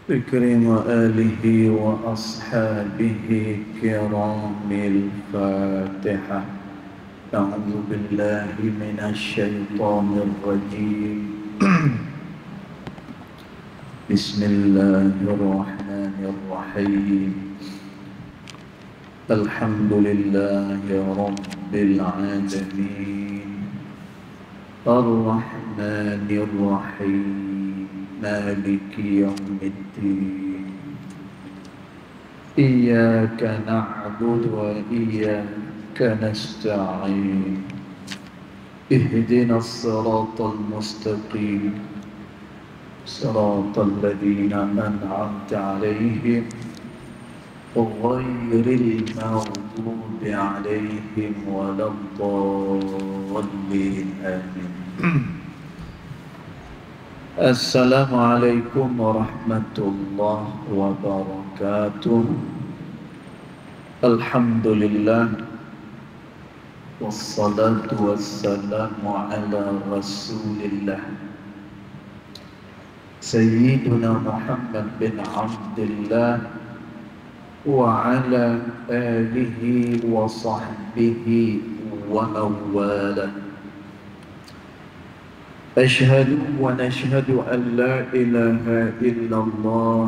بكرم وآله وأصحابه كرام الفاتحة. أعوذ بالله من الشيطان الرجيم. بسم الله الرحمن الرحيم. الحمد لله رب العالمين الرحمن الرحيم مالك يوم الدين. إياك نعبد وإياك نستعين. اهدنا الصراط المستقيم صراط الذين أنعمت عليهم غير المغضوب عليهم ولا الضالين آمين. السلام عليكم ورحمة الله وبركاته. الحمد لله والصلاة والسلام على رسول الله سيدنا محمد بن عبد الله وعلى آله وصحبه ومن والاه. أشهد ونشهد أن لا إله إلا الله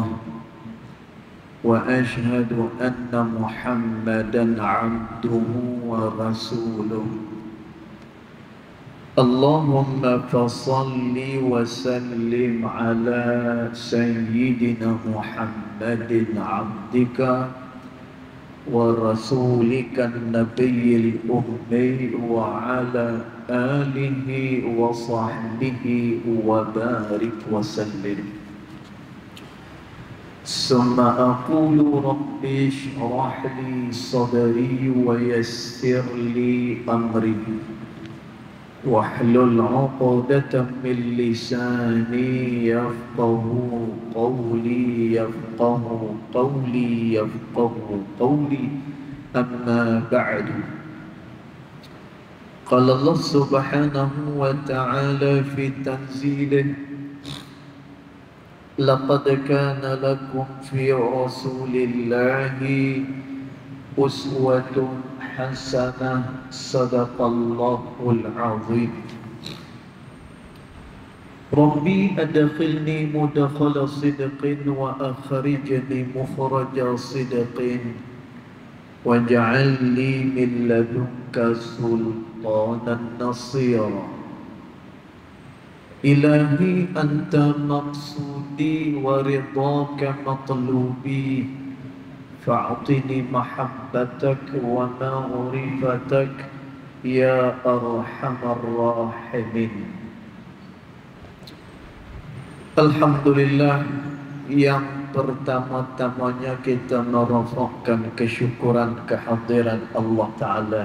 وأشهد أن محمدا عبده ورسوله. اللهم فصل وسلم على سيدنا محمد عبدك ورسولك النبي الأمي وعلى آله وصحبه وبارك وسلم. ثم أقول رب اشرح لي صدري ويسر لي أمري واحلل عقدة من لساني يفقه قولي أما بعد. قال الله سبحانه وتعالى في تنزيله: لقد كان لكم في رسول الله أسوة حسنة. صدق الله العظيم. ربي أدخلني مدخل صدق وأخرجني مخرج صدق واجعل لي من لدنك سلطانا نصيرا. إلهي أنت مقصودي ورضاك مطلوبي فأعطني محبتك ومعرفتك يا أرحم الراحمين. Alhamdulillah, yang pertama-tamanya kita merafakkan kesyukuran kehadiran Allah Ta'ala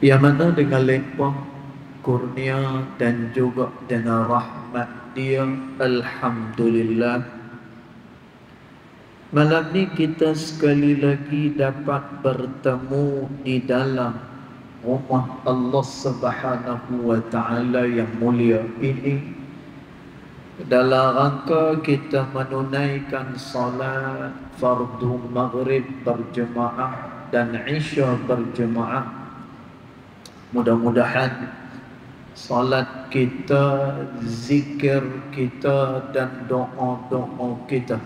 yang mana dengan limpah kurnia dan juga dengan rahmat Dia, Alhamdulillah, malam ni kita sekali lagi dapat bertemu di dalam rumah Allah Subhanahu wa Ta'ala yang mulia ini dalam rangka kita menunaikan salat fardu maghrib berjemaah dan isya berjemaah. Mudah-mudahan salat kita, zikir kita dan doa-doa kita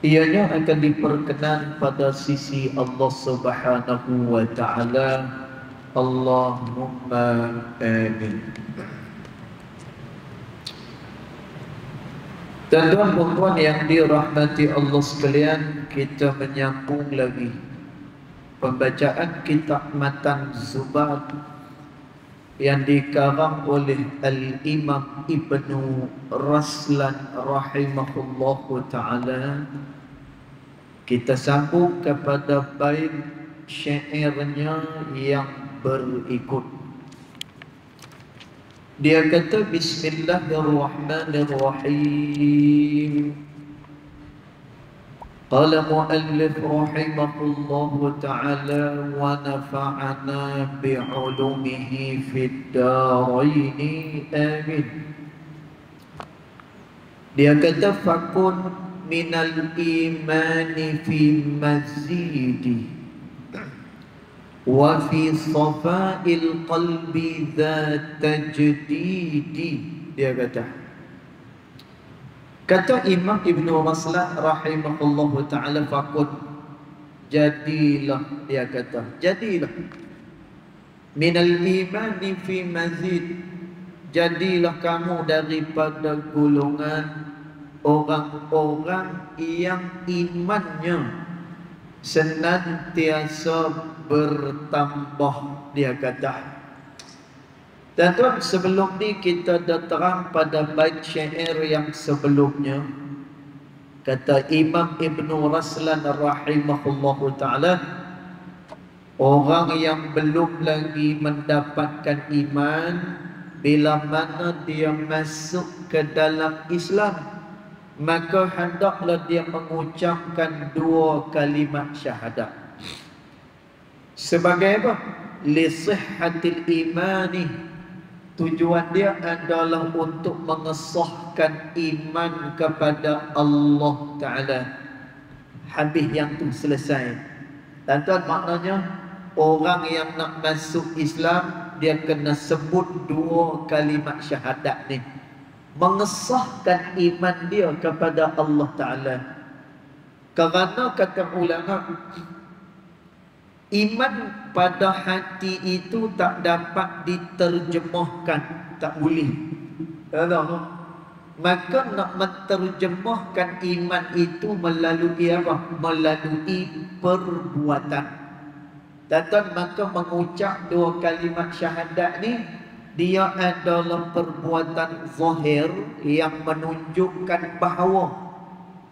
ianya akan diperkenan pada sisi Allah Subhanahu wa Ta'ala. Allahumma amin. Tuan-tuan dan puan yang dirahmati Allah sekalian, kita menyambung lagi pembacaan kitab Matan Zubat yang dikarang oleh Al-Imam Ibnu Raslan rahimahullahu ta'ala. Kita sambung kepada bait syairnya yang berikut. Dia kata, Bismillahirrahmanirrahim. قال مؤلف رحمه الله تعالى ونفعنا بعلومه في الدارين آمين. Dia kata fakun minal imani fi mazidi wa fi safa'il qalbi dha tajdidi. Dia kata Imam Ibn Raslan rahimahullah ta'ala fakun, jadilah, dia kata jadilah minal imani fi mazid, jadilah kamu daripada golongan orang-orang yang imannya senantiasa bertambah. Dia kata, dan tuan, sebelum ni kita dah terang pada bait syair yang sebelumnya. Kata Imam Ibn Raslan rahimahullah ta'ala, orang yang belum lagi mendapatkan iman, bila mana dia masuk ke dalam Islam, maka hendaklah dia mengucapkan 2 kalimat syahadat. Sebagai apa? Li sihhatil imani. Tujuan dia adalah untuk mengesahkan iman kepada Allah Ta'ala. Habis yang tu selesai. Dan tuan, maknanya orang yang nak masuk Islam, dia kena sebut 2 kalimat syahadat ni, mengesahkan iman dia kepada Allah Ta'ala. Kerana kata ulama, iman pada hati itu tak dapat diterjemahkan, tak boleh. Maka nak menterjemahkan iman itu melalui apa? Melalui perbuatan. Dan maka mengucap 2 kalimat syahadat ni, dia adalah perbuatan zahir yang menunjukkan bahawa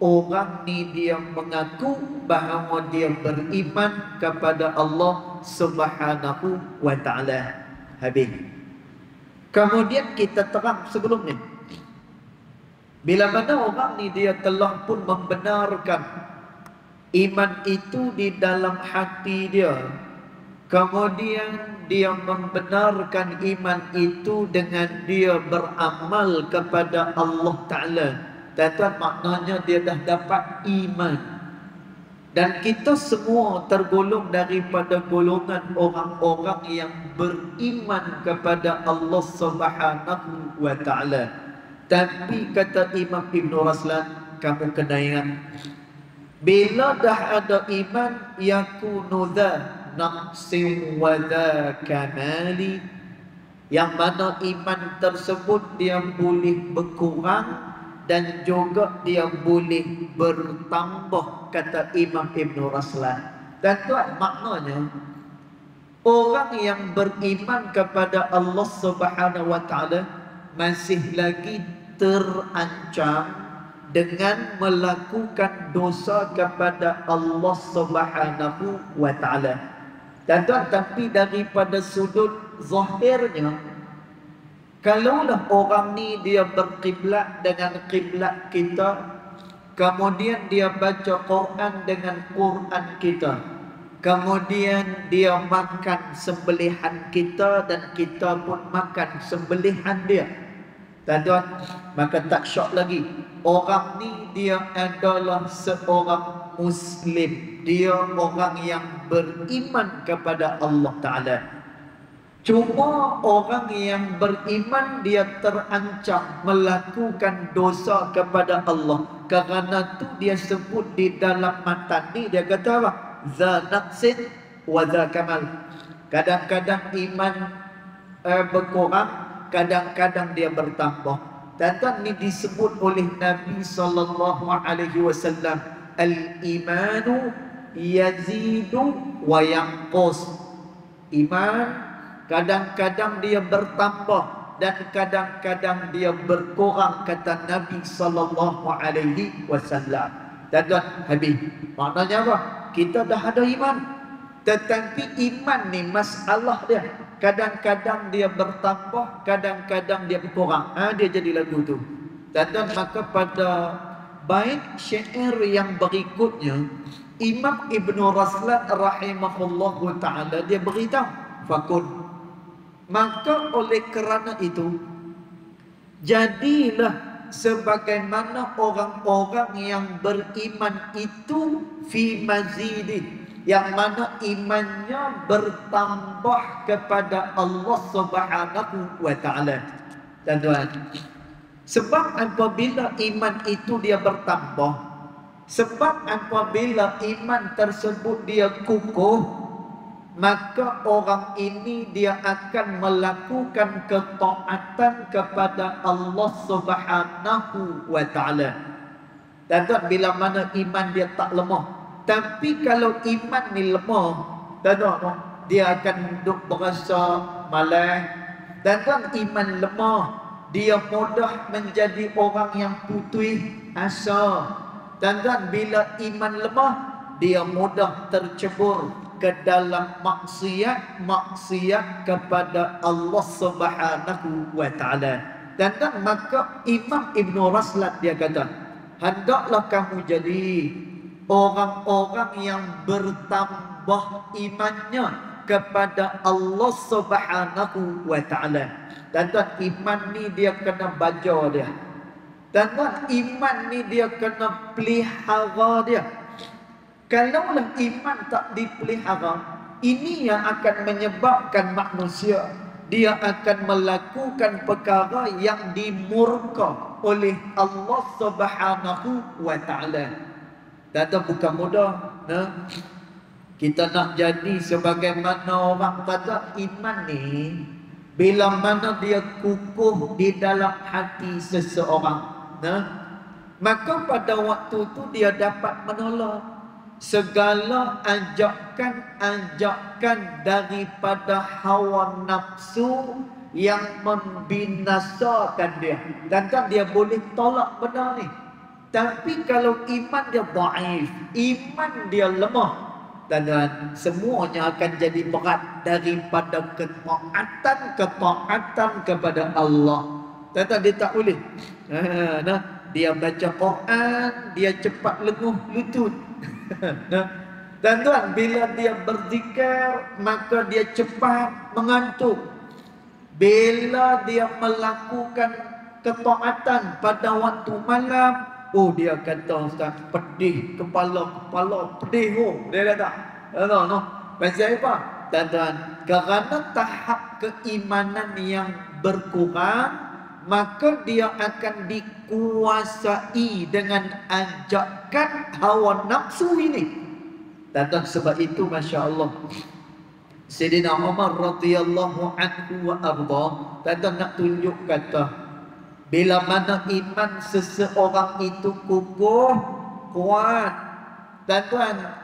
orang ni dia mengaku bahawa dia beriman kepada Allah Subhanahu wa ta'ala. Habis. Kemudian kita terang sebelum ni, bila mana orang ni dia telah pun membenarkan iman itu di dalam hati dia, kemudian dia membenarkan iman itu dengan dia beramal kepada Allah Ta'ala, dan maknanya dia dah dapat iman. Dan kita semua tergolong daripada golongan orang-orang yang beriman kepada Allah Subhanahu wa ta'ala. Tapi kata Imam Ibn Raslan, kamu kena ingat, bila dah ada iman, yakunu dha naqsin wa dha kamali, yang mana iman tersebut dia boleh berkurang dan juga dia boleh bertambah, kata Imam Ibn Raslan. Dan tuan, maknanya orang yang beriman kepada Allah Subhanahu wa ta'ala masih lagi terancam dengan melakukan dosa kepada Allah Subhanahu wa ta'ala. Dan tuan, tapi daripada sudut zahirnya, kalaulah orang ni dia berkiblat dengan kiblat kita, kemudian dia baca Quran dengan Quran kita, kemudian dia makan sembelihan kita dan kita pun makan sembelihan dia, tuan, maka tak syok lagi. Orang ni dia adalah seorang Muslim, dia orang yang beriman kepada Allah Ta'ala. Cuma orang yang beriman dia terancam melakukan dosa kepada Allah. Kerana tu dia sebut di dalam matan ni, dia kata apa? Za naqsin wa za kamal. Kadang-kadang iman berkurang, kadang-kadang dia bertambah. Dan ni disebut oleh Nabi SAW, al-imanu yazidu wa yanqus. Iman kadang-kadang dia bertambah dan kadang-kadang dia berkurang, kata Nabi SAW. Dan habis. Maknanya apa? Kita dah ada iman, tetapi iman ni masalah dia, kadang-kadang dia bertambah, kadang-kadang dia berkurang. Dia jadi lagu tu. Dan maka pada Baik syair yang berikutnya, Imam Ibn Raslan rahimahullahu ta'ala dia beritahu, fakun, maka oleh kerana itu jadilah sebagaimana orang-orang yang beriman itu fi mazidin, yang mana imannya bertambah kepada Allah Subhanahu wa ta'ala. Tuan-tuan, sebab apabila iman itu dia bertambah, sebab apabila iman tersebut dia kukuh, maka orang ini dia akan melakukan ketaatan kepada Allah Subhanahu wa ta'ala. Dan bila mana iman dia tak lemah. Tapi kalau iman ni lemah, dia akan duk berasa malas. Dan iman lemah, dia mudah menjadi orang yang putus asa. Dan bila iman lemah, dia mudah tercebur ke dalam maksiat kepada Allah Subhanahu wa ta'ala. Dan maka Imam Ibn Raslan dia kata, hendaklah kamu jadi orang-orang yang bertambah imannya kepada Allah Subhanahu wa ta'ala. Dan iman ni dia kena baca dia. Dan iman ni dia kena pelihara dia. Kalaulah iman tak dipelihara, ini yang akan menyebabkan manusia dia akan melakukan perkara yang dimurka oleh Allah Subhanahu wa ta'ala. Dan bukan mudah. Kita nak jadi sebagaimana orang kata, iman ni bila mana dia kukuh di dalam hati seseorang, maka pada waktu tu dia dapat menolak segala ajakan daripada hawa nafsu yang membinasakan dia. Dan dia boleh tolak benda ni. Tapi kalau iman dia dhaif, iman dia lemah, dan semuanya akan jadi berat daripada ketaatan kepada Allah. Dan dia tak boleh. Dia baca Quran, dia cepat lenguh lutut. Dan bila dia berzikir, maka dia cepat mengantuk. Bila dia melakukan ketaatan pada waktu malam, dia kata, Ustaz, pedih kepala pedih. Dia kata, pasal apa? Tuan-tuan, kerana tahap keimanan yang berkurang, maka dia akan dikuasai dengan ajakan hawa nafsu ini. Dan sebab itu, Masya Allah, Sayyidina Umar radhiyallahu anhu wa arda, dan nak tunjuk kata, bila mana iman seseorang itu kukuh, kuat, dan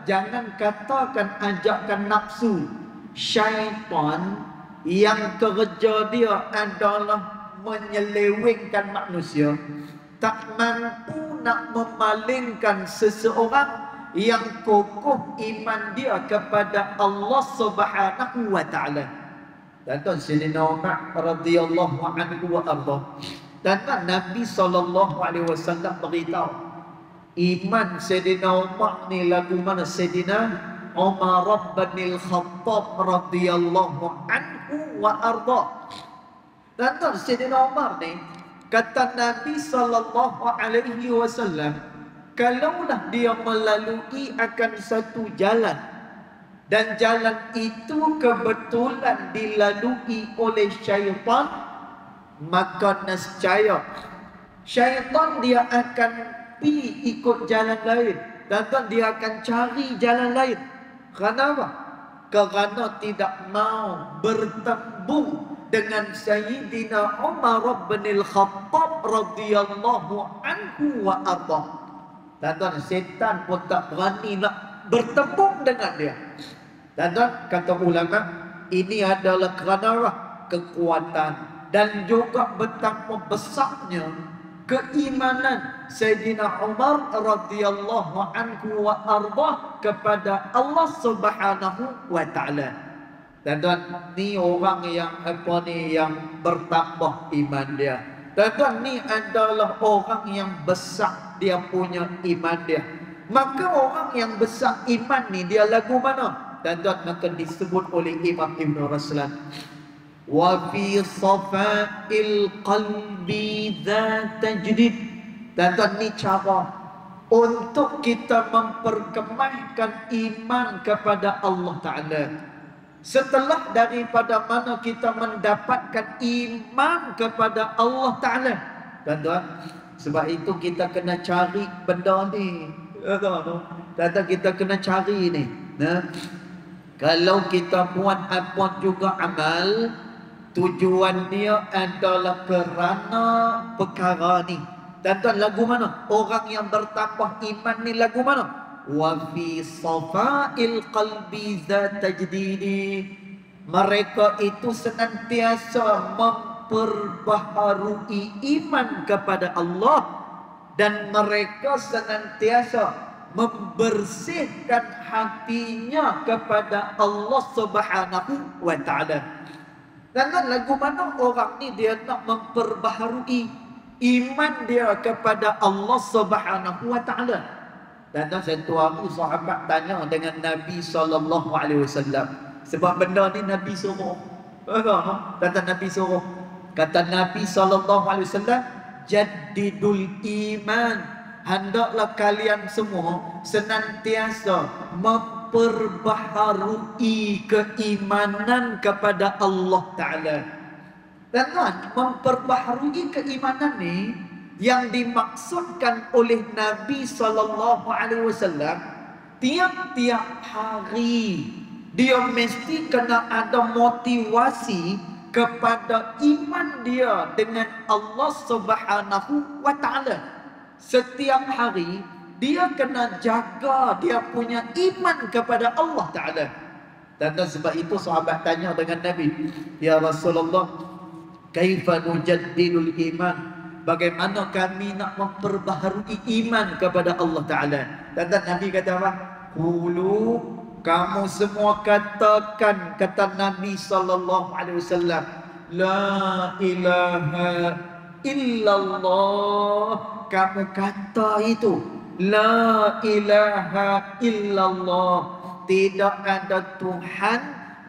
jangan katakan ajakan nafsu, syaitan yang kerja dia adalah menyelewengkan manusia, tak mampu nak memalingkan seseorang yang kokoh iman dia kepada Allah Subhanahu wa ta'ala. Dan Sayyidina Umar radhiyallahu anhu wa arda, dan Nabi SAW beritahu, iman Sayyidina Umar ni lagu mana? Sayyidina Umar bin Al-Khattab radhiyallahu anhu wa arda. Dan Sayyidina Umar ni, kata Nabi SAW, kalaulah dia melalui akan satu jalan, dan jalan itu kebetulan dilalui oleh syaitan, maka nescaya syaitan dia akan pergi ikut jalan lain, dan dia akan cari jalan lain. Kenapa? Kerana tidak mau bertembung dengan Sayyidina Umar bin Al-Khattab radhiyallahu anhu wa arda. Dan setan pun tak berani nak bertembung dengan dia. Dan kata ulama, ini adalah kerana kekuatan dan juga betapa besarnya keimanan Sayyidina Umar radhiyallahu anhu wa arda kepada Allah Subhanahu wa ta'ala. Dan ni orang yang yang bertambah iman dia. Tuan-tuan, ni adalah orang yang besar dia punya iman dia. Maka orang yang besar iman ni dia lagu mana? Tuan-tuan, maka disebut oleh Imam Ibn Raslan, wa fi safa'il qalbi dha tajdid. Tuan-tuan, ni cara untuk kita memperkemahkan iman kepada Allah Ta'ala. Setelah daripada mana kita mendapatkan iman kepada Allah Ta'ala, tuan-tuan, sebab itu kita kena cari benda ni. Tuan-tuan, kita kena cari ni. Kalau kita buat apa juga amal, tujuan dia adalah kerana perkara ni. Tuan-tuan, lagu mana? Orang yang bertambah iman ni lagu mana? Wa fi safa'il qalbi za tajdidi. Mereka itu senantiasa memperbaharui iman kepada Allah, dan mereka senantiasa membersihkan hatinya kepada Allah Subhanahu wa ta'ala. Dan lagu mana orang ni dia nak memperbaharui iman dia kepada Allah Subhanahu wa ta'ala. Dan satu hari sahabat tanya dengan Nabi SAW. Sebab benda ni Nabi suruh. Kata Nabi suruh. Kata Nabi SAW, jaddidul iman. Hendaklah kalian semua senantiasa memperbaharui keimanan kepada Allah Ta'ala. Dan memperbaharui keimanan ni yang dimaksudkan oleh Nabi SAW, tiap-tiap hari dia mesti kena ada motivasi kepada iman dia dengan Allah Subhanahu wa ta'ala. Setiap hari dia kena jaga dia punya iman kepada Allah Ta'ala. Dan sebab itu sahabat tanya dengan Nabi, ya Rasulullah, kaifa nujaddidul iman? Bagaimana kami nak memperbaharui iman kepada Allah Ta'ala? Dan Nabi kata apa? Qulu, kamu semua katakan, kata Nabi SAW, la ilaha illallah. Kamu kata itu, la ilaha illallah. Tidak ada Tuhan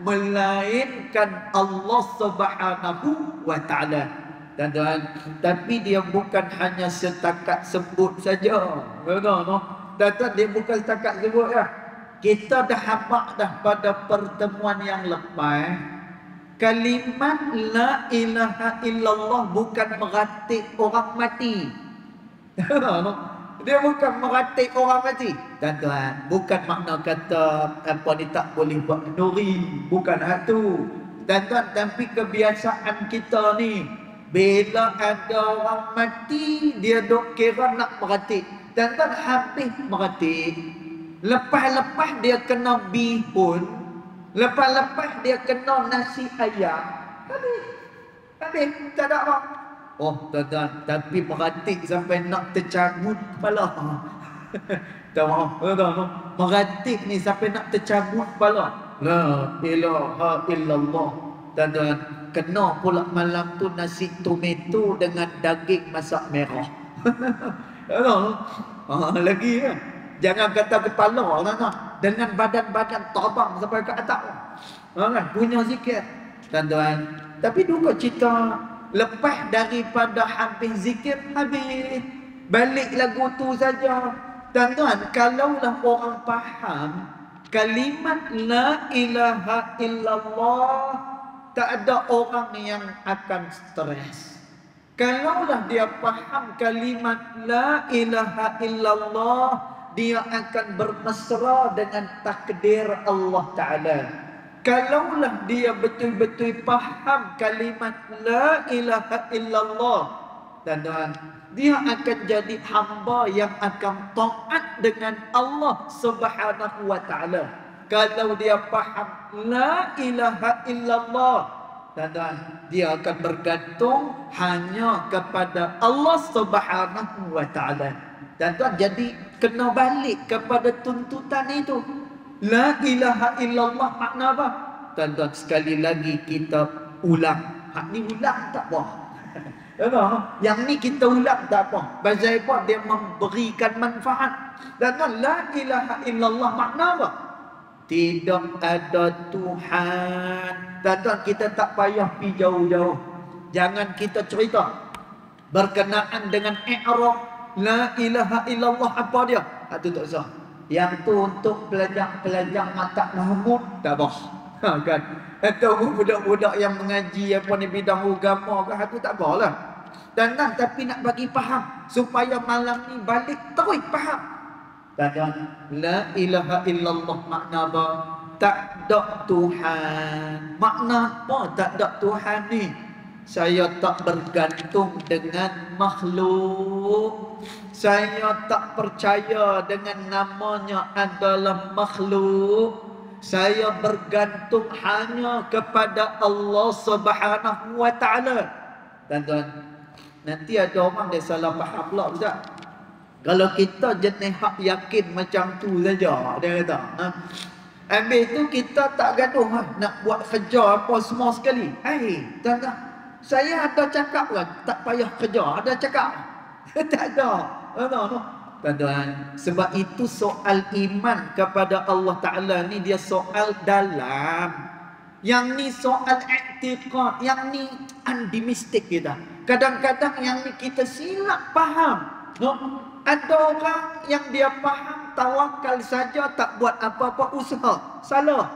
melainkan Allah Subhanahu wa ta'ala. Tuan-tuan, tapi dia bukan hanya setakat sebut saja. Tuan-tuan, dia bukan setakat sebut ya. Kita dah hafal dah pada pertemuan yang lepas, kalimat la ilaha illallah bukan meratik orang mati. Dia bukan meratik orang mati. Tuan-tuan, bukan makna kata apa ni tak boleh buat kenduri, bukan itu. Tuan-tuan, tapi kebiasaan kita ni, bila ada orang mati, dia dok kira nak meratik. Dan habis meratik, lepas-lepas dia kena bihun, lepas-lepas dia kena nasi ayam. Habis, tak ada apa. Oh, tuan-tuan, tapi meratik sampai nak tercabut kepala. Tak maaf, tuan-tuan. Meratik ni sampai nak tercabut kepala. La ilaha illallah. Tuan-tuan, kena pula malam tu nasi tomato dengan daging masak merah. Lagi ya. Jangan kata kepala, dengan badan-badan terbang sampai ke atas. Punya zikir. Tuan-tuan, tapi dulu cerita lepas daripada habis zikir, habis balik lagu tu saja. Tuan-tuan, kalaulah orang faham kalimat la ilaha illallah, tak ada orang yang akan stres. Kalaulah dia faham kalimat la ilaha illallah, dia akan bermesra dengan takdir Allah Ta'ala. Kalaulah dia betul-betul faham kalimat la ilaha illallah, dan dia akan jadi hamba yang akan taat dengan Allah Subhanahu wa ta'ala. Kalau dia faham la ilaha illallah, dan dia akan bergantung hanya kepada Allah Subhanahu wa ta'ala. Dan jadi kena balik kepada tuntutan itu. La ilaha illallah makna apa? Tuan-tuan, sekali lagi kita ulang. Hak ni ulang tak apa. Yang ni kita ulang tak apa. Pasal apa? Dia memberikan manfaat. Dan la ilaha illallah makna apa? Tidak ada Tuhan. Dan kita tak payah pergi jauh-jauh. Jangan kita cerita berkenaan dengan i'rab la ilaha illallah apa dia. Itu tak usah. Yang tu untuk pelajar-pelajar mata Mahmud tak apa. Kan? Atau budak-budak yang mengaji apa ni bidang agama ke aku tak apalah. Dan tapi nak bagi faham supaya malam ni balik terus faham. Dan la ilaha illallah makna apa? Tak ada Tuhan. Makna apa tak ada Tuhan ni? Saya tak bergantung dengan makhluk. Saya tak percaya dengan namanya adalah makhluk. Saya bergantung hanya kepada Allah Subhanahu wa taala. Tuan-tuan, nanti ada orang dia salah faham pula Ustaz. Kalau kita jenis hak yakin macam tu saja, dia kata, habis tu kita tak gaduh nak buat kerja apa semua sekali. Tuan-tuan, saya ada cakap kan, tak payah kerja, ada cakap. Tak ada. Tuan-tuan, sebab itu soal iman kepada Allah Ta'ala ni dia soal dalam. Yang ni soal i'tiqad, yang ni andimistik kita. Kadang-kadang yang ni kita silap faham. Ada orang yang dia faham tawakal saja tak buat apa-apa usaha. Salah.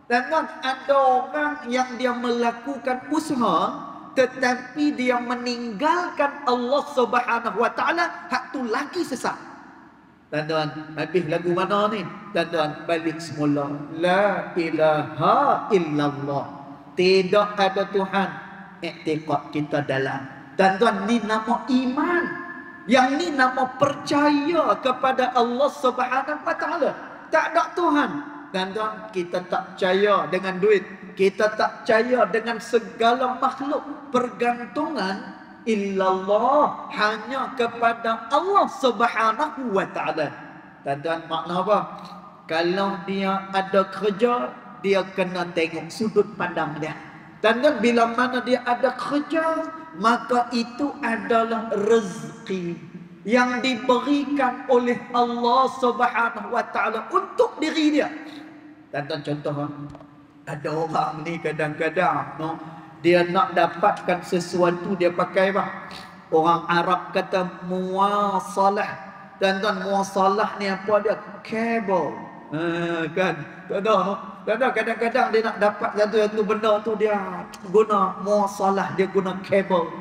Dan ada orang yang dia melakukan usaha tetapi dia meninggalkan Allah Subhanahu wa taala, hak tu lagi sesat. Tuan-tuan, habis lagu mana ni? Tuan-tuan, balik semula. La ilaha illallah. Tidak ada Tuhan. I'tiqad kita dalam. Tuan-tuan, ni nama iman. Yang ni nama percaya kepada Allah Subhanahu wa taala. Tak ada Tuhan. Tuan-tuan, kita tak percaya dengan duit. Kita tak percaya dengan segala makhluk. Pergantungan illallah hanya kepada Allah Subhanahu wa taala. Tuan-tuan, makna apa? Kalau dia ada kerja, dia kena tengok sudut pandang dia. Tuan-tuan, bila mana dia ada kerja, maka itu adalah rezeki yang diberikan oleh Allah Subhanahu wa taala untuk diri dia. Tuan-tuan, contoh, ada orang ni kadang-kadang dia nak dapatkan sesuatu, dia pakai apa? Orang Arab kata muwasalah. Tuan-tuan, muwasalah ni apa dia? Kabel. Kan? Tuan-tuan, kadang-kadang dia nak dapat satu benda tu dia guna muwasalah, dia guna kabel.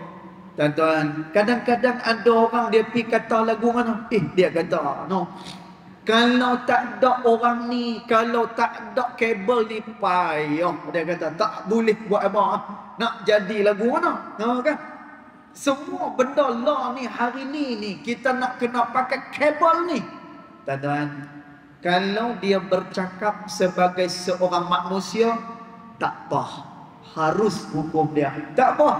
Tuan-tuan, kadang-kadang ada orang dia pergi kata lagu mana? Dia kata, kalau tak ada orang ni, kalau tak ada kabel ni payah. Dia kata tak boleh buat apa. Nak jadi lagu mana? Kan? Semua benda lah ni hari ni kita nak kena pakai kabel ni. Tuan-tuan, kalau dia bercakap sebagai seorang manusia, tak apa. Harus hukum dia. Tak apa.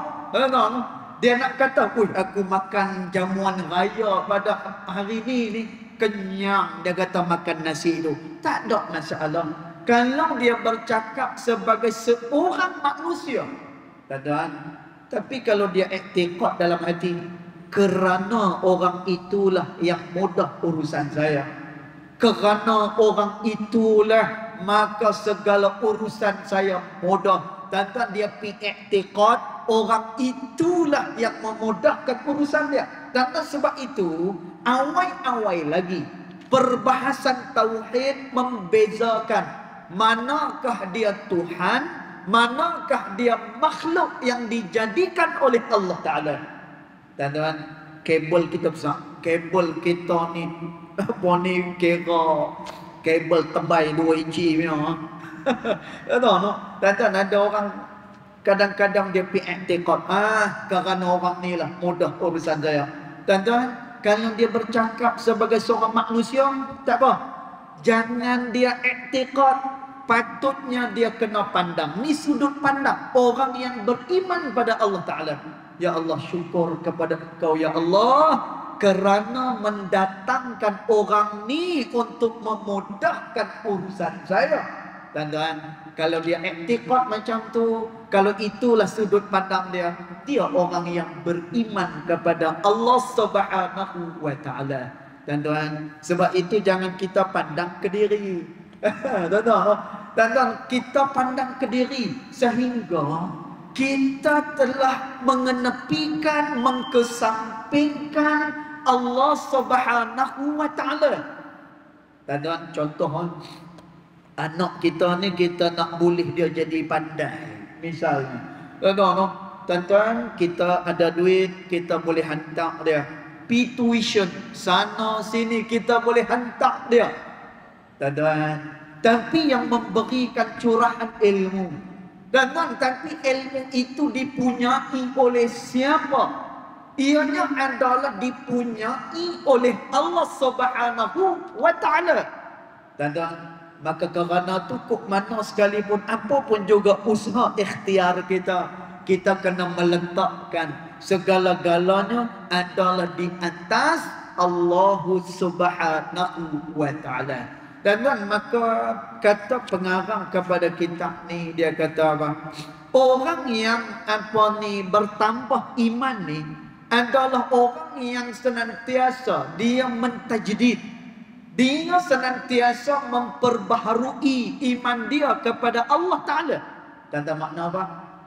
Dia nak kata, aku makan jamuan raya pada hari ni. Kenyang, dia kata makan nasi itu. Tak ada masalah. Kalau dia bercakap sebagai seorang manusia, tuan-tuan, tapi kalau dia i'tiqad dalam hati, kerana orang itulah yang mudah urusan saya, kerana orang itulah maka segala urusan saya mudah. Tuan-tuan, dia i'tiqad orang itulah yang memudahkan urusan dia. Dan sebab itu awal-awal lagi perbahasan tauhid membezakan manakah dia Tuhan, manakah dia makhluk yang dijadikan oleh Allah Ta'ala. Tuan-tuan, kabel kita besar. Kabel kita ni apa ni, kira kabel tebal 2 inci punya. Tuan-tuan, ada orang kadang-kadang dia pergi i'tiqad, kerana orang ni lah mudah urusan saya. Tuan-tuan, kalau dia bercakap sebagai seorang manusia, tak apa. Jangan dia i'tiqad, patutnya dia kena pandang. Ni sudut pandang orang yang beriman pada Allah Ta'ala. Ya Allah, syukur kepada Engkau ya Allah, kerana mendatangkan orang ni untuk memudahkan urusan saya. Tuan-tuan, kalau dia iktikad macam tu, kalau itulah sudut pandang dia, dia orang yang beriman kepada Allah Subhanahu wa taala. Tuan-tuan, sebab itu jangan kita pandang ke diri. Tuan-tuan, kita pandang ke diri sehingga kita telah mengenepikan, mengkesampingkan Allah Subhanahu wa taala. Tuan-tuan, contoh anak kita ni kita nak boleh dia jadi pandai. Misalnya, tuan-tuan, kita ada duit, kita boleh hantar dia pi tuition sana sini, kita boleh hantar dia. Tuan-tuan, tapi yang memberikan curahan ilmu, tuan-tuan, tapi ilmu itu dipunyai oleh siapa? Ianya adalah dipunyai oleh Allah Subhanahu wa taala. Tuan-tuan, maka kerana tu kok mana sekalipun apa pun juga usaha ikhtiar kita, kita kena meletakkan segala-galanya adalah di atas Allah Subhanahu wa taala. Dan maka kata pengarang kepada kitab ni, dia kata apa? Orang yang bertambah iman ni adalah orang yang senantiasa dia mentajdid. Dia senantiasa memperbaharui iman dia kepada Allah Ta'ala. Tuan-tuan, makna apa?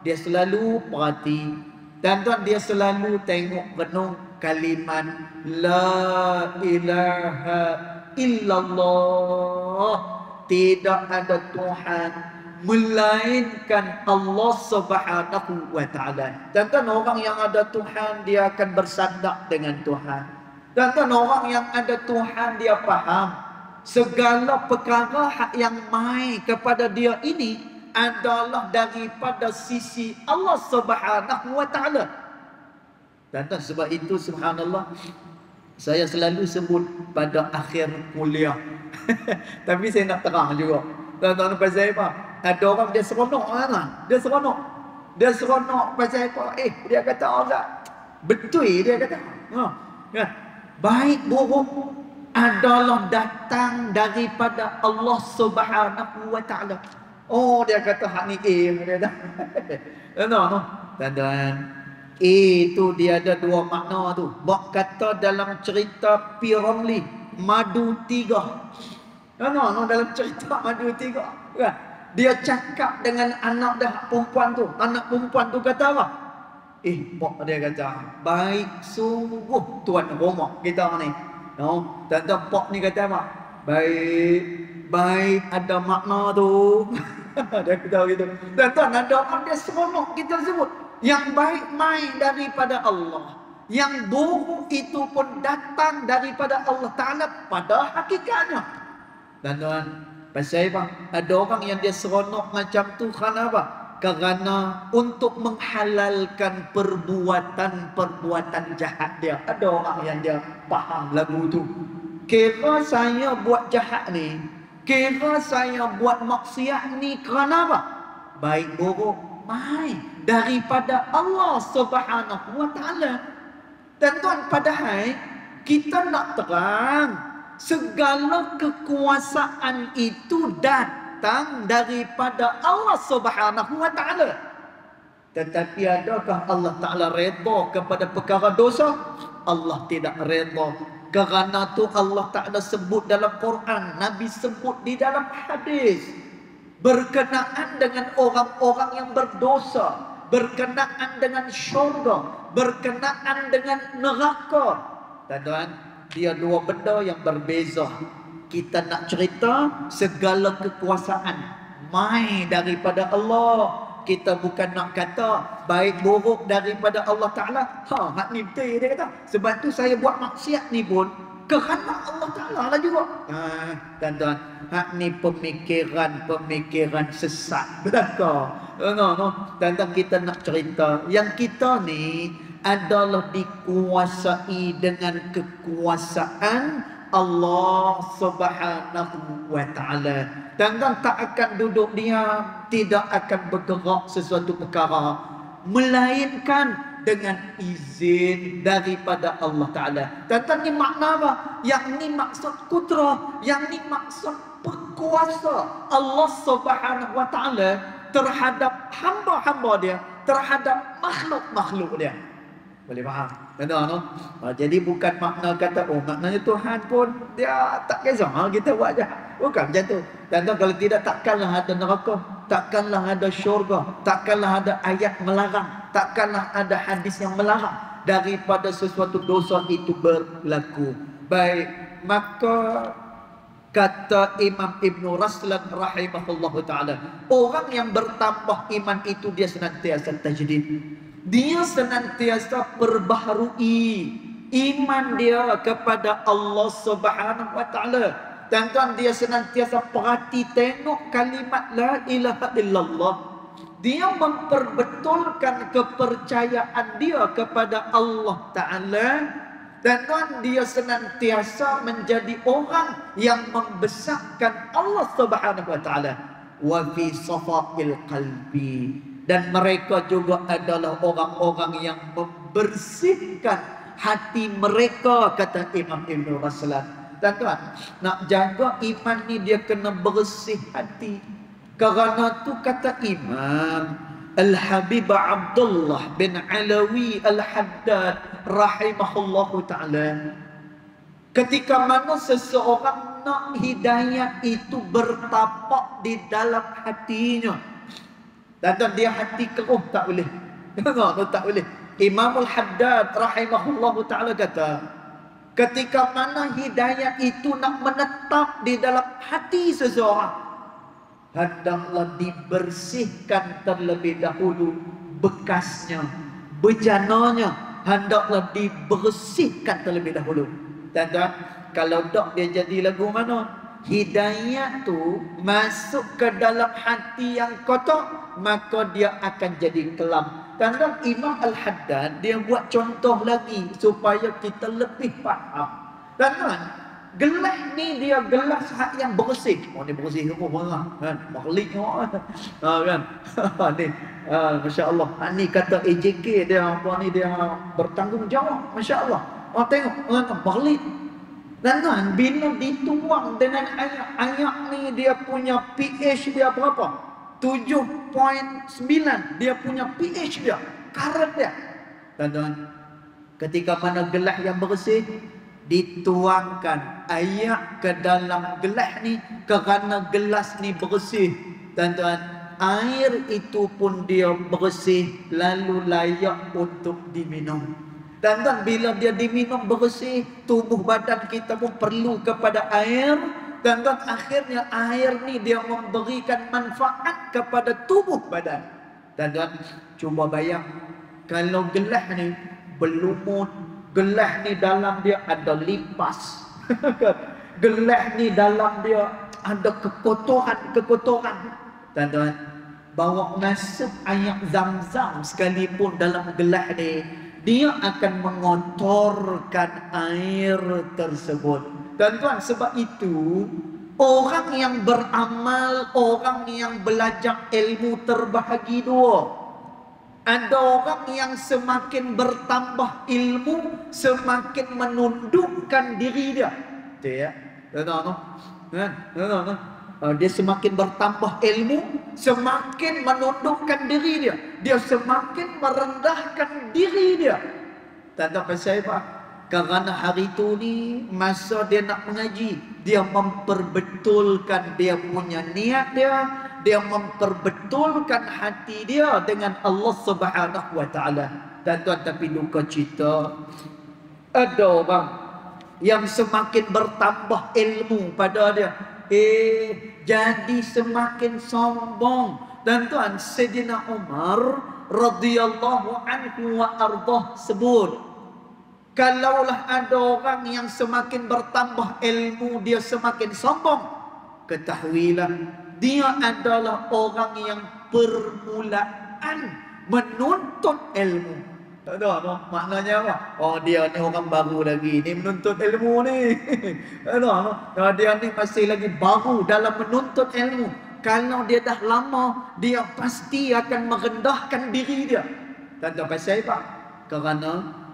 Dia selalu perhati. Tuan-tuan, dia selalu tengok renung kalimat La ilaha illallah. Tidak ada Tuhan melainkan Allah Subhanahu wa taala. Tuan-tuan, orang yang ada Tuhan dia akan bersandar dengan Tuhan. Tuan-tuan, orang yang ada Tuhan dia faham segala perkara yang mai kepada dia ini adalah daripada sisi Allah Subhanahu wa taala. Tuan-tuan, sebab itu subhanallah, saya selalu sebut pada akhir kuliah. Tapi saya nak terang juga. Tuan-tuan, pasal apa? Ada orang dia seronok kan? Dia seronok. Dia seronok pasal apa? Dia kata orang betul dia kata. Kan? Baik buruk adalah datang daripada Allah Subhanahu wa taala. Oh, dia kata hak ni dia kata. Tuan-tuan, itu dia ada dua makna tu. Bak kata dalam cerita P. Ramlee, Madu Tiga. Dalam cerita Madu Tiga, kan? Dia cakap dengan anak dah perempuan tu. Anak perempuan tu kata apa? Pak dia kata, baik sungguh tuan rumah kita ni. Tuan-tuan, pak ni kata apa? Baik ada makna tu. Dia kata gitu. Tuan-tuan, ada orang dia seronok kita sebut. Yang baik main daripada Allah. Yang buruk itu pun datang daripada Allah Ta'ala pada hakikatnya. Tuan-tuan, pasal apa? Ada orang yang dia seronok macam tu kerana apa? Kerana untuk menghalalkan perbuatan-perbuatan jahat dia. Ada orang yang dia faham lagu tu. Kira saya buat jahat ni, kira saya buat maksiat ni kerana apa? Baik buruk mai daripada Allah Subhanahu wa taala. Dan tuan, padahal kita nak terang segala kekuasaan itu datang daripada Allah Subhanahu wa taala. Tetapi adakah Allah Taala redha kepada perkara dosa? Allah tidak redha. Kerana tu Allah Taala sebut dalam Quran, Nabi sebut di dalam hadis berkenaan dengan orang-orang yang berdosa, berkenaan dengan syurga, berkenaan dengan neraka. Tuan-tuan, dia dua benda yang berbeza. Kita nak cerita segala kekuasaan mai daripada Allah. Kita bukan nak kata baik buruk daripada Allah Ta'ala. Hak ni betul dia kata. Sebab tu saya buat maksiat ni pun kerana Allah Ta'ala lah juga. Tuan-tuan, hak ni pemikiran sesat. Betul? Tuan-tuan, kita nak cerita yang kita ni adalah dikuasai dengan kekuasaan Allah Subhanahu wa taala. Tuan-tuan, tak akan duduk diam, tidak akan bergerak sesuatu perkara melainkan dengan izin daripada Allah Taala. Tuan-tuan, ni makna apa? Yang ni maksud kudrah, yang ni maksud kuasa Allah Subhanahu wa taala terhadap hamba-hamba dia, terhadap makhluk-makhluk dia. Boleh faham? Benar no? Jadi bukan makna kata maknanya Tuhan pun dia tak kisah kita buat jahat. Bukan macam tu. Dan kalau tidak, takkanlah ada neraka, takkanlah ada syurga, takkanlah ada ayat melarang, takkanlah ada hadis yang melarang daripada sesuatu dosa itu berlaku. Baik, maka kata Imam Ibn Raslan rahimahullahu ta'ala, orang yang bertambah iman itu dia senantiasa tajdid. Dia senantiasa perbaharui iman dia kepada Allah Subhanahu wa ta'ala. Tuan-tuan, dia senantiasa perhati tengok kalimat la ilaha illallah. Dia memperbetulkan kepercayaan dia kepada Allah Ta'ala. Dan tuan, dia senantiasa menjadi orang yang membesarkan Allah Subhanahu wa taala. Wa fi safaqil qalbi. Dan mereka juga adalah orang-orang yang membersihkan hati mereka, kata Imam Ibn Raslan. Dan tuan, nak jaga iman ni dia kena bersih hati. Kerana tu kata Imam Al-Habib Abdullah bin Alawi Al-Haddad rahimahullahu ta'ala, ketika mana seseorang nak hidayah itu bertapak di dalam hatinya, dan dia hati keruh tak boleh. Tak boleh. Imam Al-Haddad rahimahullahu ta'ala kata, ketika mana hidayah itu nak menetap di dalam hati seseorang, hendaklah dibersihkan terlebih dahulu bekasnya, bejananya, hendaklah dibersihkan terlebih dahulu. Dan kalau tak, dia jadi lagu mana? Hidayah tu masuk ke dalam hati yang kotor, maka dia akan jadi kelam. Dan Imam Al-Haddad dia buat contoh lagi supaya kita lebih faham. Dan gelas ni dia gelas yang bersih. Ni bersih semua kan. Maklik kan. Ni masya-Allah. Ni kata AJK dia apa ni, dia bertanggungjawab. Masya-Allah. Tengok maklik. Dan bila dituang dengan ayat ni, dia punya pH dia berapa? 7.9. Dia punya pH dia, karat dia. Dan ketika mana gelas yang bersih dituangkan ayat ke dalam gelas ni, kerana gelas ni bersih, tuan-tuan, air itu pun dia bersih, lalu layak untuk diminum. Tuan-tuan, bila dia diminum bersih, tubuh badan kita pun perlu kepada air. Tuan-tuan, akhirnya air ni dia memberikan manfaat kepada tubuh badan. Tuan-tuan, cuba bayang kalau gelas ni berlumut, gelas ni dalam dia ada lipas, gelas ni dalam dia ada kekotoran. Tuan-tuan, bawa masuk air Zam-Zam sekalipun dalam gelas ni, dia akan mengotorkan air tersebut. Tuan-tuan, sebab itu orang yang beramal, orang yang belajar ilmu terbahagi dua. Ada orang yang semakin bertambah ilmu, semakin menundukkan diri dia. Betul ya? Dia semakin bertambah ilmu, semakin menundukkan diri dia. Dia semakin merendahkan diri dia. Tak tahu pasal apa? Kerana hari itu ni, masa dia nak mengaji, dia memperbetulkan dia punya niat dia, dia memperbetulkan hati dia dengan Allah Subhanahu wa ta'ala. Dan tuan, tapi duka cita, ada orang yang semakin bertambah ilmu pada dia, jadi semakin sombong. Dan tuan, Sayyidina Umar radhiyallahu anhu wa ardah sebut, kalaulah ada orang yang semakin bertambah ilmu, dia semakin sombong, ketahuilah dia adalah orang yang permulaan menuntut ilmu. Tak tahu apa maknanya apa? Oh, dia ni orang baru lagi ni menuntut ilmu ni. Tak tahu apa? Dia ni masih lagi baru dalam menuntut ilmu. Kalau dia dah lama, dia pasti akan merendahkan diri dia. Tak tahu pasal apa? Kerana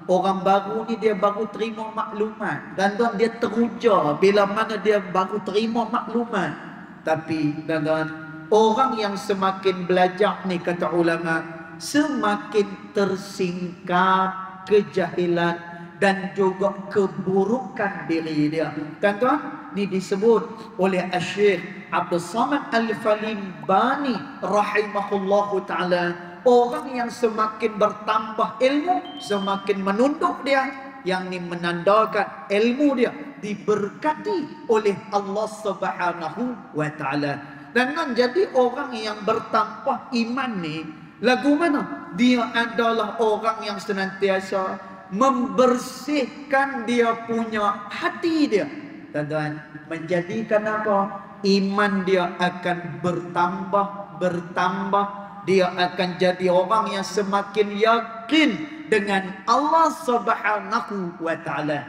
orang baru ni dia baru terima maklumat. Dan tuan, dia teruja bila mana dia baru terima maklumat. Tapi tuan-tuan, orang yang semakin belajar ni, kata ulama, semakin tersingkap kejahilan dan juga keburukan diri dia. Tuan-tuan, ni disebut oleh Syekh Abdul Samad Al-Falimbani rahimahullahu ta'ala, orang yang semakin bertambah ilmu, semakin menunduk dia, yang ni menandakan ilmu dia diberkati oleh Allah Subhanahu wa ta'ala. Dan jadi orang yang bertambah iman ni, lagu mana? Dia adalah orang yang senantiasa membersihkan dia punya hati dia. Tuan-tuan, menjadikan apa? Iman dia akan bertambah. Dia akan jadi orang yang semakin yakin dengan Allah Subhanahu wa ta'ala.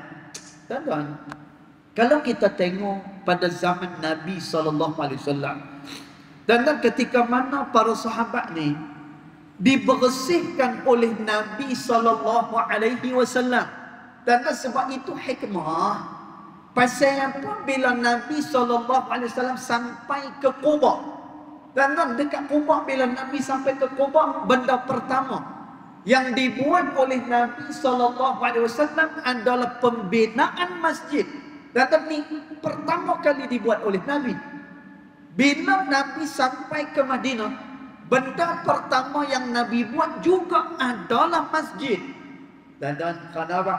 Tuan-tuan, kalau kita tengok pada zaman Nabi SAW, dan ketika mana para sahabat ni dibersihkan oleh Nabi SAW, dan sebab itu hikmah. Pasal apa? Bila Nabi SAW sampai ke Quba, dan dekat Quba, bila Nabi sampai ke Quba, benda pertama yang dibuat oleh Nabi SAW adalah pembinaan masjid. Dan ini pertama kali dibuat oleh Nabi. Bila Nabi sampai ke Madinah, benda pertama yang Nabi buat juga adalah masjid. Dan kenapa?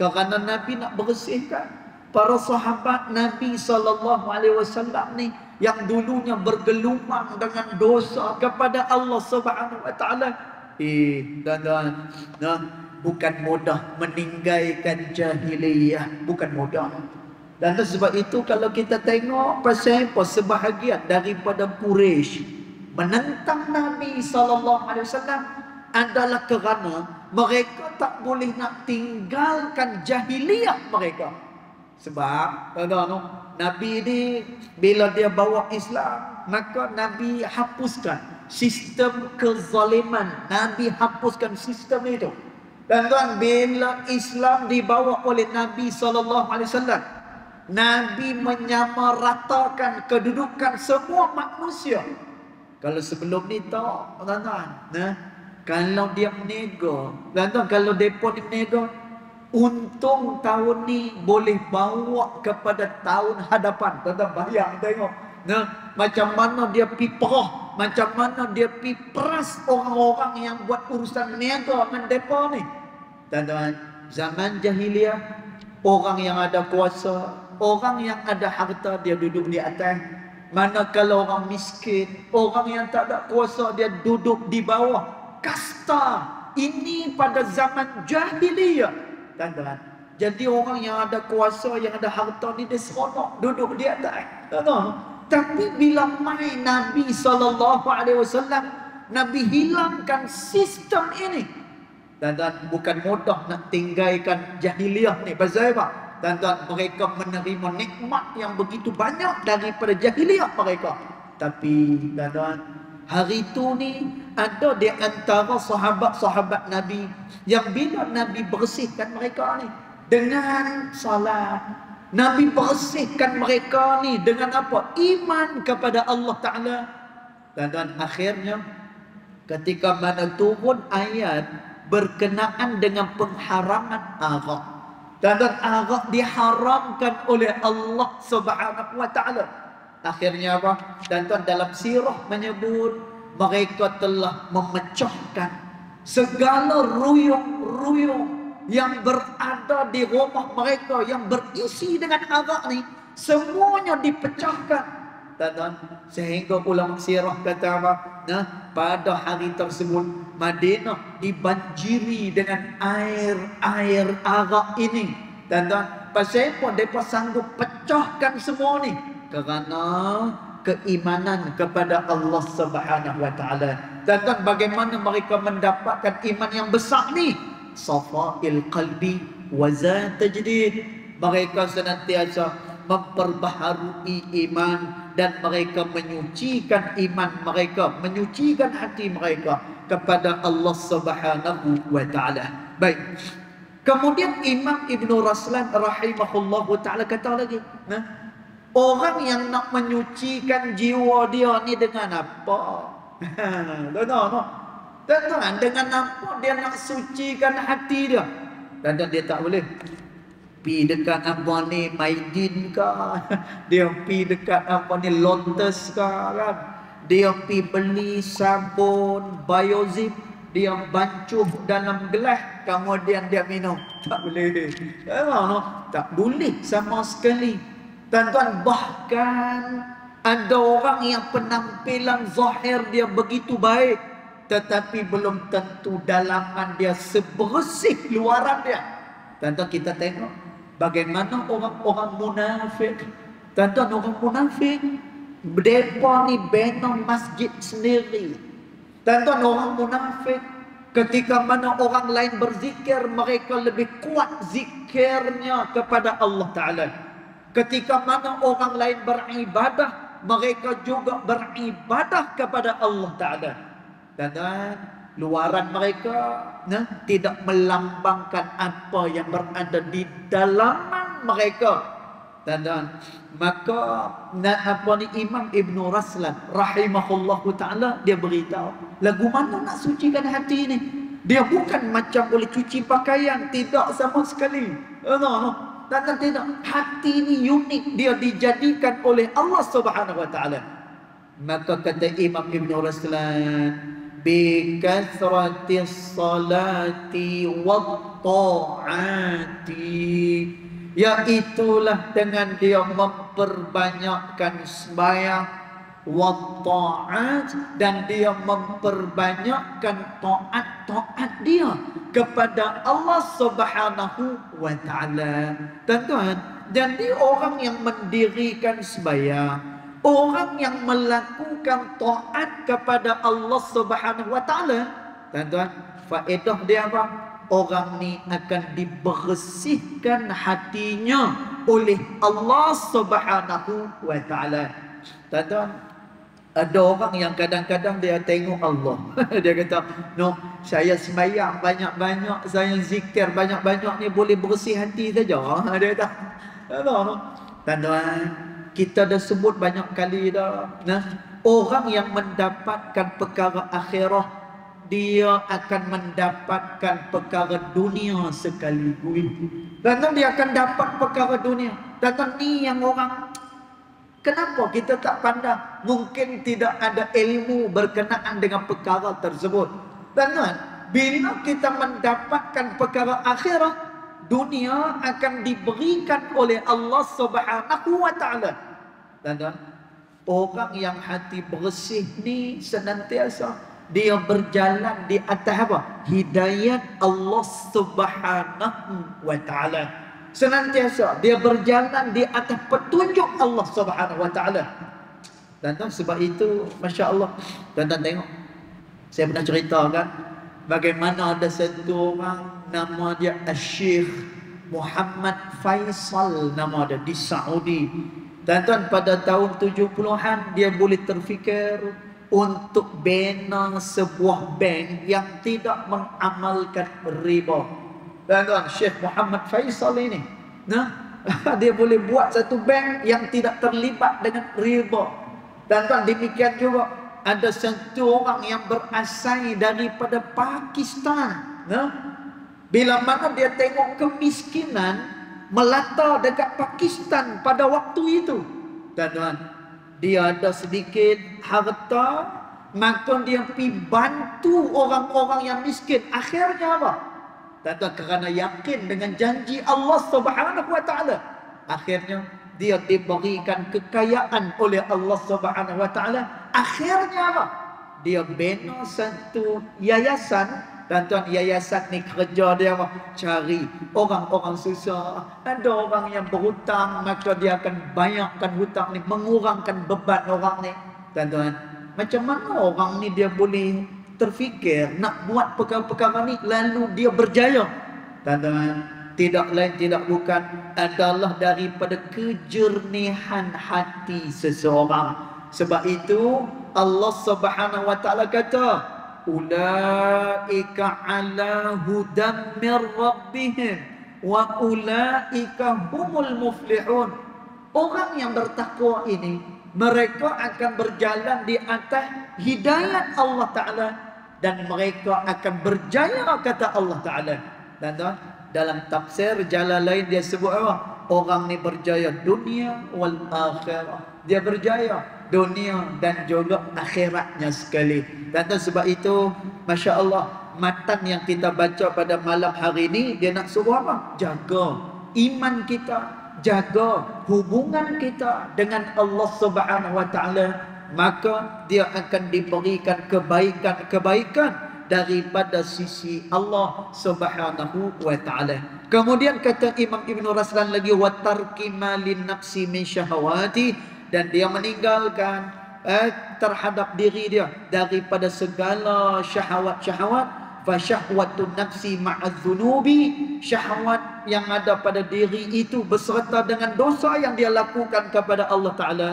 Kerana Nabi nak bersihkan para sahabat Nabi SAW ni yang dulunya bergelumang dengan dosa kepada Allah Subhanahu wa ta'ala. Bukan mudah meninggalkan jahiliyah, bukan mudah. Dan sebab itu kalau kita tengok pasal apa, sebahagian daripada Quraisy menentang Nabi SAW adalah kerana mereka tak boleh nak tinggalkan jahiliyah mereka. Sebab Nabi ni bila dia bawa Islam, maka Nabi hapuskan sistem kezaliman. Nabi hapuskan sistem itu. Dan bila Islam dibawa oleh Nabi SAW, Nabi menyamaratakan kedudukan semua manusia. Kalau sebelum ni tak, tuan-tuan, kalau dia menega, tuan-tuan, kalau mereka ni menega, untung tahun ni boleh bawa kepada tahun hadapan. Tuan-tuan bayang tengok, macam mana dia pi perah, macam mana dia pi peras orang-orang yang buat urusan niaga dengan mereka ni. Tuan-tuan, zaman jahiliah, orang yang ada kuasa, orang yang ada harta, dia duduk di atas. Manakala orang miskin, orang yang tak ada kuasa, dia duduk di bawah. Kasta ini pada zaman jahiliyah. Tuan-tuan, jadi orang yang ada kuasa, yang ada harta ni, dia seronok duduk di atas. Tuan-tuan, tapi bila mai Nabi SAW, Nabi hilangkan sistem ini. Tuan-tuan, bukan mudah nak tinggalkan jahiliyah ni. Pasal apa? Tuan-tuan, mereka menerima nikmat yang begitu banyak daripada jahiliyah mereka. Tapi tuan-tuan, hari itu ni ada di antara sahabat-sahabat Nabi yang bila Nabi bersihkan mereka ni dengan salat, Nabi bersihkan mereka ni dengan apa? Iman kepada Allah Ta'ala. Tuan-tuan, akhirnya ketika mana turun ayat berkenaan dengan pengharaman arak, dan arak diharamkan oleh Allah Subhanahu wa ta'ala. Akhirnya apa? Dan dalam sirah menyebut mereka telah memecahkan segala ruyung-ruyung yang berada di rumah mereka yang berisi dengan arak ni, semuanya dipecahkan. Dan sehingga ulama sirah kata apa? Pada hari tersebut Madinah dibanjiri dengan air arak ini. Dan pasal apa mereka sanggup pecahkan semua ni? Kerana keimanan kepada Allah Subhanahu wa ta'ala. Dan bagaimana mereka mendapatkan iman yang besar ni? Safail qalbi wa za tajdid. Mereka senantiasa memperbaharui iman, dan mereka menyucikan iman mereka, menyucikan hati mereka kepada Allah Subhanahu wa ta'ala. Baik. Kemudian Imam Ibn Raslan rahimahullahu ta'ala kata lagi, Orang yang nak menyucikan jiwa dia ni dengan apa? Tuan-tuan, dengan apa dia nak sucikan hati dia? Dan dia tak boleh pi dekat apa ni Maidin ke, dia pi dekat apa ni Lotus ke kan, dia pi beli sabun Biozip, dia bancuh dalam gelas kemudian dia minum. Tak boleh. Tak boleh sama sekali. Tuan-tuan, bahkan ada orang yang penampilan zahir dia begitu baik, tetapi belum tentu dalaman dia sebersih luaran dia. Tuan-tuan, kita tengok bagaimana orang-orang munafik. Tuan-tuan, orang munafik, mereka ni bina masjid sendiri. Tuan-tuan, orang munafik, ketika mana orang lain berzikir, mereka lebih kuat zikirnya kepada Allah Ta'ala. Ketika mana orang lain beribadah, mereka juga beribadah kepada Allah Ta'ala. Dan luaran mereka tidak melambangkan apa yang berada di dalaman mereka. Dan maka Imam Ibn Raslan rahimahullahu ta'ala, dia beritahu, lagu mana nak sucikan hati ni? Dia bukan macam boleh cuci pakaian, tidak sama sekali. Dan tidak, hati ni unik, dia dijadikan oleh Allah Subhanahu wa ta'ala. Maka kata Imam Ibn Raslan, bi kathratis salati wat ta'ati, yaitulah dengan dia memperbanyakkan sembahyang, wat ta'at, dan dia memperbanyakkan taat-taat dia kepada Allah Subhanahu wa ta'ala. Tuan-tuan, jadi orang yang mendirikan sembahyang, orang yang melakukan taat kepada Allah Subhanahu wa ta'ala, tuan-tuan, faedah dia apa? Orang ni akan dibersihkan hatinya oleh Allah Subhanahu wa ta'ala. Tuan-tuan, ada orang yang kadang-kadang dia tengok Allah. Dia kata, no, saya sembahyang banyak-banyak, saya zikir banyak-banyak ni boleh bersih hati saja. Dia kata, tuan-tuan, kita dah sebut banyak kali dah. Orang yang mendapatkan perkara akhirah, dia akan mendapatkan perkara dunia sekaligus. Dan dia akan dapat perkara dunia. Dan ni yang orang, kenapa kita tak pandang? Mungkin tidak ada ilmu berkenaan dengan perkara tersebut. Dan bila kita mendapatkan perkara akhirat, dunia akan diberikan oleh Allah Subhanahu wa ta'ala. Dan orang yang hati bersih ni senantiasa dia berjalan di atas apa? Hidayat Allah Subhanahu wa ta'ala. Senantiasa dia berjalan di atas petunjuk Allah Subhanahu wa ta'ala. Dan sebab itu, Masya Allah, dan tengok, saya pernah ceritakan bagaimana ada satu orang, nama dia Syekh Muhammad Faisal, nama dia, di Saudi. Dan pada tahun 70-an dia boleh terfikir untuk bina sebuah bank yang tidak mengamalkan riba. Dan Syekh Muhammad Faisal ini, dia boleh buat satu bank yang tidak terlibat dengan riba. Dan demikian juga ada satu orang yang berasal daripada Pakistan. Bila mana dia tengok kemiskinan melata dekat Pakistan pada waktu itu, dan dia ada sedikit harta, maka dia pergi bantu orang-orang yang miskin. Akhirnya apa? Dan kerana yakin dengan janji Allah Subhanahu wa ta'ala, akhirnya dia diberikan kekayaan oleh Allah Subhanahu wa ta'ala. Akhirnya apa? Dia bina satu yayasan. Dan yayasan ni kerja dia apa? Cari orang-orang susah. Ada orang yang berhutang, maka dia akan bayarkan hutang ni, mengurangkan beban orang ni. Dan macam mana orang ni dia boleh terfikir nak buat perkara-perkara ni lalu dia berjaya? Dan tidak lain tidak bukan adalah daripada kejernihan hati seseorang. Sebab itu Allah Subhanahu wa ta'ala kata, ulaika ala hudam min rabbihim wa ulaika humul muflihun. Orang yang bertakwa ini, mereka akan berjalan di atas hidayat Allah Ta'ala, dan mereka akan berjaya, kata Allah Ta'ala. Dan dalam tafsir jalan lain dia sebut apa? Orang ni berjaya dunia wal akhirah. Dia berjaya dunia dan juga akhiratnya sekali. Dan sebab itu, Masya Allah, matan yang kita baca pada malam hari ini, dia nak suruh apa? Jaga iman kita, jaga hubungan kita dengan Allah Subhanahu wa Ta'ala, maka dia akan diberikan kebaikan-kebaikan daripada sisi Allah Subhanahu wa Ta'ala. Kemudian kata Imam Ibn Raslan lagi, wa tarki malin nafsi min syahawati, dan dia meninggalkan terhadap diri dia daripada segala syahwat-syahwat. Fasyahwatun nafsi ma'adzunubi, syahwat yang ada pada diri itu beserta dengan dosa yang dia lakukan kepada Allah Ta'ala,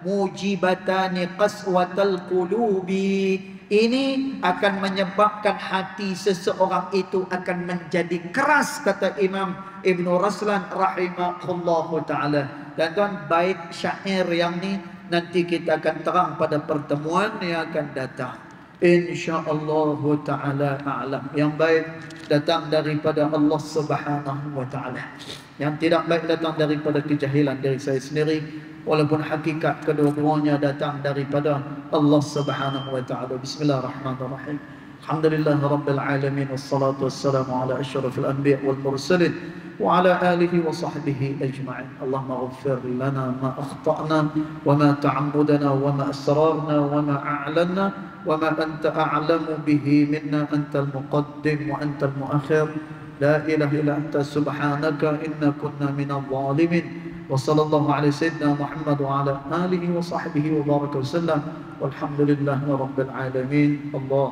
mujibatani qaswatal qulubi, ini akan menyebabkan hati seseorang itu akan menjadi keras, kata Imam Ibn Raslan rahimahullahu ta'ala. Dan tuan, bait syair yang ni nanti kita akan terang pada pertemuan yang akan datang, InsyaAllah ta'ala a'lam. Yang baik datang daripada Allah Subhanahu wa ta'ala, yang tidak baik datang daripada kejahilan diri saya sendiri, walaupun hakikat kedua-duanya datang daripada Allah Subhanahu wa ta'ala. Bismillahirrahmanirrahim. Alhamdulillah Rabbil Alamin, wassalatu wassalamu ala asyrafil anbiya wal mursalin wa ala alihi wa sahbihi ajma'in. Allahumma ghafir lana ma akhta'na wa ma ta'ammudana wa ma asrarna wa ma a'lanna wa ma anta a'lamu bihi minna, antal muqaddim wa antal muakhir, la ilaha illa anta subhanaka inna kunna minal zalimin. Wa sallallahu ala sayyidina Muhammad wa ala alihi wa sahbihi wa baraka wa sallam, walhamdulillahi rabbil alamin. Allah